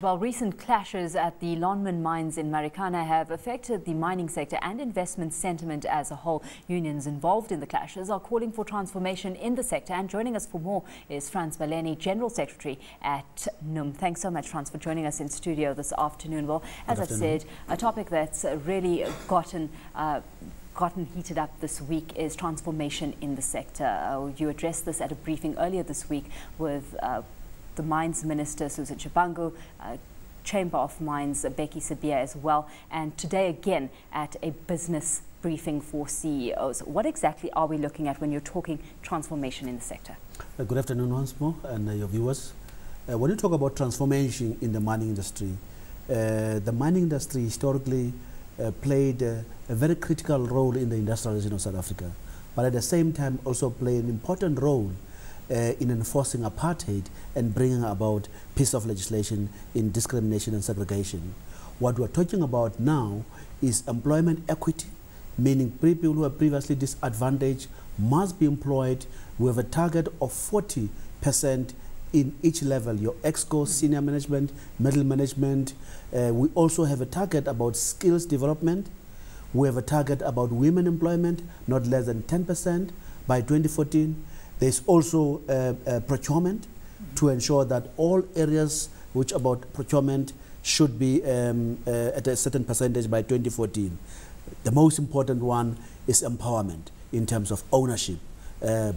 Well, recent clashes at the Lonmin mines in Marikana have affected the mining sector and investment sentiment as a whole. Unions involved in the clashes are calling for transformation in the sector. And joining us for more is Frans Baleni, General Secretary at NUM. Thanks so much, Frans, for joining us in studio this afternoon. Well, as I've said, a topic that's really gotten heated up this week is transformation in the sector. You addressed this at a briefing earlier this week with the Mines Minister, Susan Chibangu, Chamber of Mines, Becky Sabia as well, and today again at a business briefing for CEOs. What exactly are we looking at when you're talking transformation in the sector? Good afternoon once more, and your viewers. When you talk about transformation in the mining industry, the mining industry historically played a very critical role in the industrialization of South Africa, but at the same time also played an important role in enforcing apartheid and bringing about piece of legislation in discrimination and segregation. What we're talking about now is employment equity, meaning people who are previously disadvantaged must be employed. We have a target of 40% in each level, your EXCO, senior management, middle management. We also have a target about skills development. We have a target about women employment, not less than 10% by 2014. There's also procurement to ensure that all areas which about procurement should be at a certain percentage by 2014. The most important one is empowerment in terms of ownership,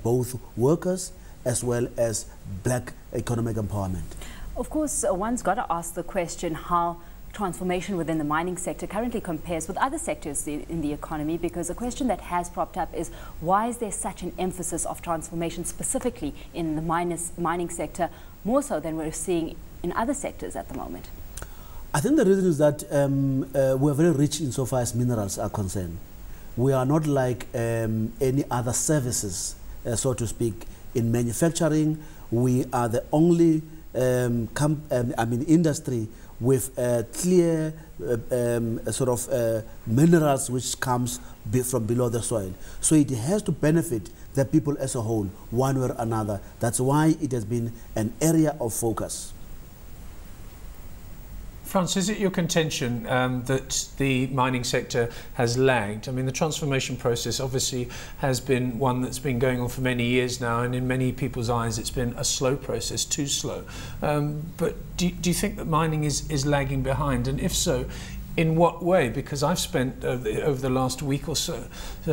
both workers as well as black economic empowerment. Of course, one's got to ask the question how transformation within the mining sector currently compares with other sectors in the economy, because a question that has propped up is why is there such an emphasis of transformation specifically in the mining sector, more so than we're seeing in other sectors at the moment? I think the reason is that we're very rich insofar as minerals are concerned. We are not like any other services, so to speak. In manufacturing, we are the only industry with clear minerals which comes from below the soil. So it has to benefit the people as a whole, one way or another. That's why it has been an area of focus. Frans, is it your contention that the mining sector has lagged? I mean, the transformation process obviously has been one that's been going on for many years now, and in many people's eyes it's been a slow process, too slow. But do you think that mining is lagging behind? And if so, in what way? Because I've spent over the last week or so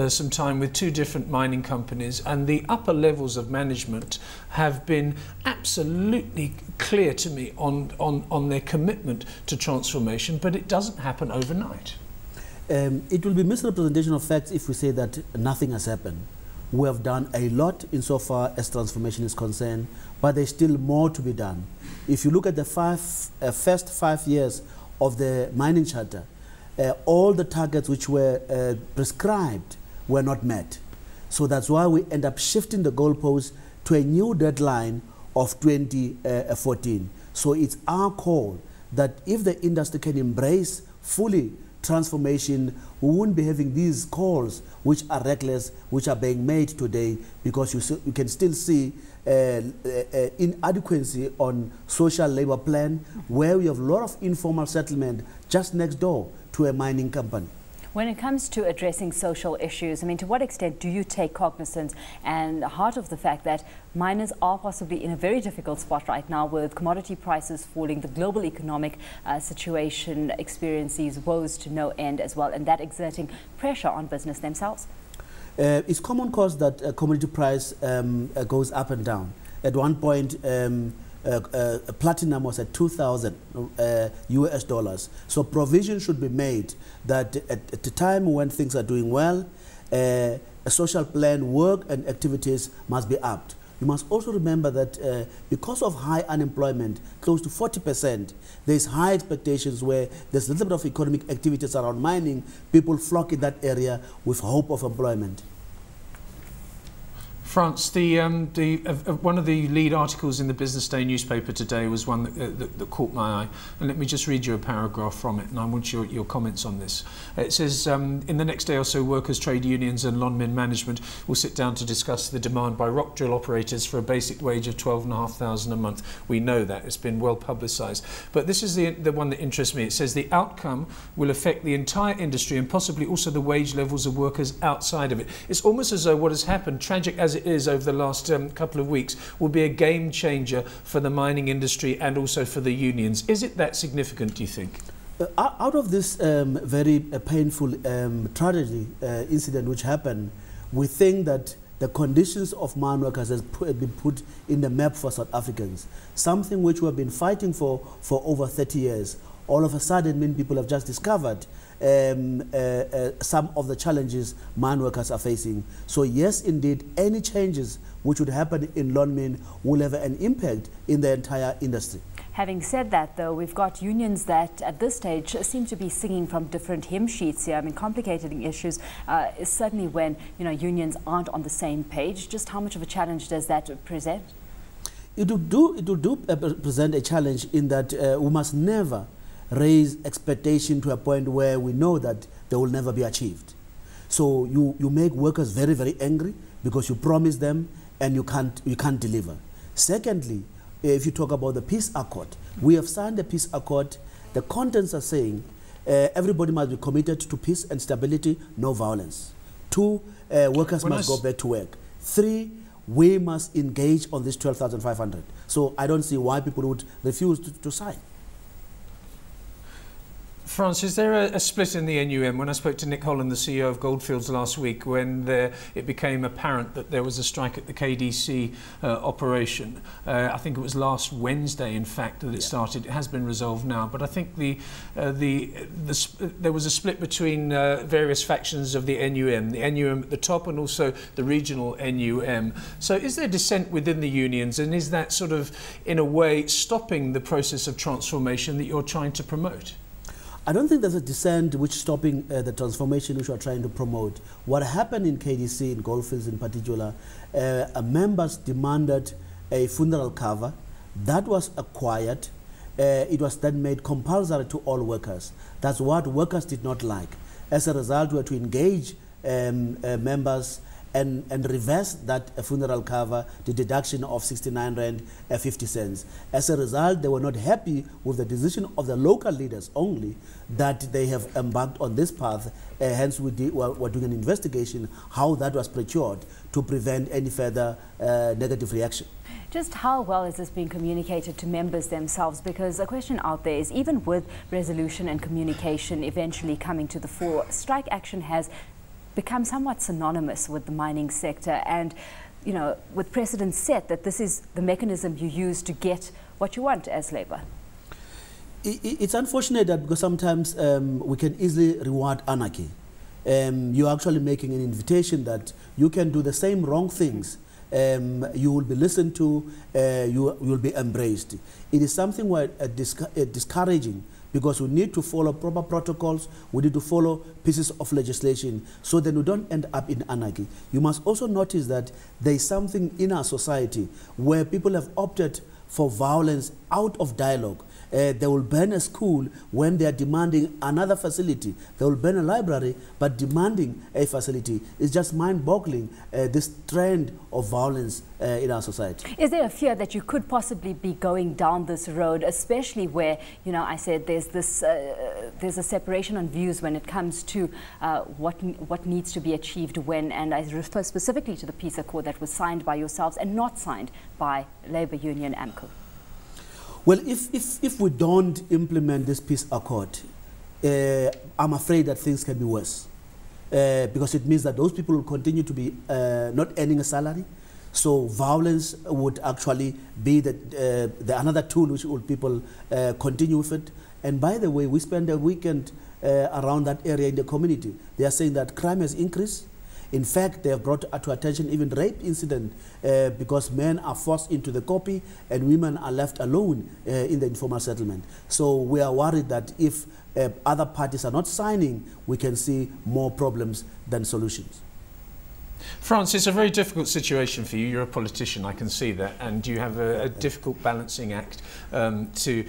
some time with two different mining companies, and the upper levels of management have been absolutely clear to me on their commitment to transformation, but it doesn't happen overnight. It will be misrepresentation of facts if we say that nothing has happened. We have done a lot insofar as transformation is concerned, but there's still more to be done. If you look at the first 5 years of the mining charter, all the targets which were prescribed were not met. So that's why we end up shifting the goalposts to a new deadline of 2014. So it's our call that if the industry can embrace fully transformation, we won't be having these calls which are reckless, which are being made today, because you can still see inadequacy on social labor plan, where we have a lot of informal settlement just next door to a mining company. When it comes to addressing social issues, I mean, to what extent do you take cognizance and heart of the fact that miners are possibly in a very difficult spot right now, with commodity prices falling, the global economic situation experiencing woes to no end as well, and that exerting pressure on business themselves? It's common cause that commodity price goes up and down. At one point, platinum was at 2,000 US dollars. So provision should be made that at the time when things are doing well, a social plan, work and activities must be upped. You must also remember that because of high unemployment, close to 40%, there's high expectations where there's a little bit of economic activities around mining, people flock in that area with hope of employment. Frans, one of the lead articles in the Business Day newspaper today was one that caught my eye. And let me just read you a paragraph from it, and I want your comments on this. It says, in the next day or so, workers, trade unions and Lonmin management will sit down to discuss the demand by rock drill operators for a basic wage of $12,500 a month. We know that. It's been well publicised. But this is the one that interests me. It says the outcome will affect the entire industry and possibly also the wage levels of workers outside of it. It's almost as though what has happened, tragic as it is over the last couple of weeks, will be a game changer for the mining industry and also for the unions. Is it that significant, do you think? Out of this very painful tragedy incident which happened, we think that the conditions of mine workers has been put in the map for South Africans, something which we have been fighting for over 30 years. All of a sudden, many people have just discovered some of the challenges mine workers are facing. So yes, indeed, any changes which would happen in Lonmin will have an impact in the entire industry. Having said that, though, we've got unions that at this stage seem to be singing from different hymn sheets here. I mean, complicating issues is certainly when, you know, unions aren't on the same page. Just how much of a challenge does that present? It will present a challenge in that we must never raise expectation to a point where we know that they will never be achieved. So you make workers very, very angry because you promise them and you can't deliver. Secondly, if you talk about the peace accord, we have signed a peace accord. The contents are saying everybody must be committed to peace and stability, no violence. 2, workers must go back to work. 3, we must engage on this 12,500. So I don't see why people would refuse to sign. Frans, is there a split in the NUM? When I spoke to Nick Holland, the CEO of Goldfields last week, when it became apparent that there was a strike at the KDC operation, I think it was last Wednesday, in fact, that it started. It has been resolved now, but I think there was a split between various factions of the NUM at the top and also the regional NUM. So is there dissent within the unions, and is that sort of, in a way, stopping the process of transformation that you're trying to promote? I don't think there's a dissent which is stopping the transformation which we are trying to promote. What happened in KDC, in Goldfields in particular, members demanded a funeral cover. That was acquired. It was then made compulsory to all workers. That's what workers did not like. As a result, we had to engage members and reverse that funeral cover, the deduction of 69 Rand 50 cents. As a result, they were not happy with the decision of the local leaders only that they have embarked on this path. Hence, we're doing an investigation how that was procured to prevent any further negative reaction. Just how well is this being communicated to members themselves? Because a question out there is, even with resolution and communication eventually coming to the fore, strike action has become somewhat synonymous with the mining sector, and, you know, with precedent set that this is the mechanism you use to get what you want as labour. It's unfortunate that because sometimes we can easily reward anarchy. You're actually making an invitation that you can do the same wrong things. You will be listened to, you will be embraced. It is something where discouraging, because we need to follow proper protocols, we need to follow pieces of legislation so that we don't end up in anarchy. You must also notice that there is something in our society where people have opted for violence out of dialogue. They will burn a school when they are demanding another facility. They will burn a library, but demanding a facility. It's just mind-boggling, this trend of violence in our society. Is there a fear that you could possibly be going down this road, especially where, you know, I said there's this, there's a separation on views when it comes to what needs to be achieved when, and I refer specifically to the peace accord that was signed by yourselves and not signed by Labour Union AMCU? Well, if we don't implement this peace accord, I'm afraid that things can be worse, because it means that those people will continue to be not earning a salary. So violence would actually be the another tool which will people continue with it. And by the way, we spent a weekend around that area in the community. They are saying that crime has increased. In fact, they have brought to attention even rape incident because men are forced into the copy and women are left alone in the informal settlement. So we are worried that if other parties are not signing, we can see more problems than solutions. Frans, it's a very difficult situation for you. You're a politician, I can see that, and you have a difficult balancing act to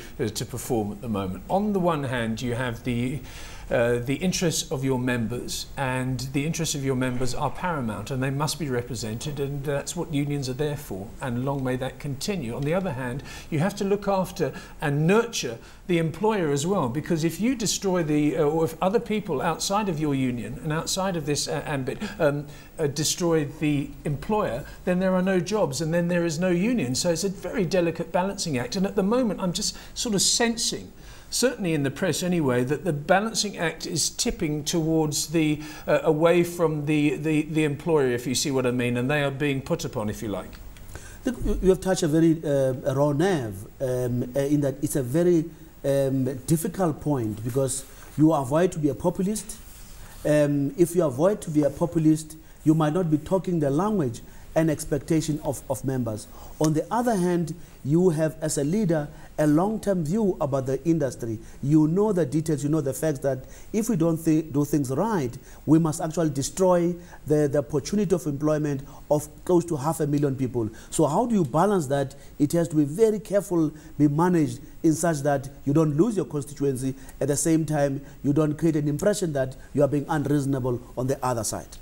perform at the moment. On the one hand, you have the interests of your members, and the interests of your members are paramount, and they must be represented, and that's what unions are there for, and long may that continue. On the other hand, you have to look after and nurture the employer as well, because if you destroy or if other people outside of your union and outside of this ambit destroy the employer, then there are no jobs, and then there is no union. So it's a very delicate balancing act, and at the moment I'm just sort of sensing, certainly in the press anyway, that the balancing act is tipping towards the away from the employer, if you see what I mean, and they are being put upon, if you like. You have touched a very raw nerve in that it's a very difficult point, because you avoid to be a populist. If you avoid to be a populist, you might not be talking the language and expectation of members. On the other hand, you have, as a leader, a long-term view about the industry. You know the details, you know the facts that if we don't do things right, we must actually destroy the opportunity of employment of close to 500,000 people. So how do you balance that? It has to be very careful, be managed in such that you don't lose your constituency. At the same time, you don't create an impression that you are being unreasonable on the other side.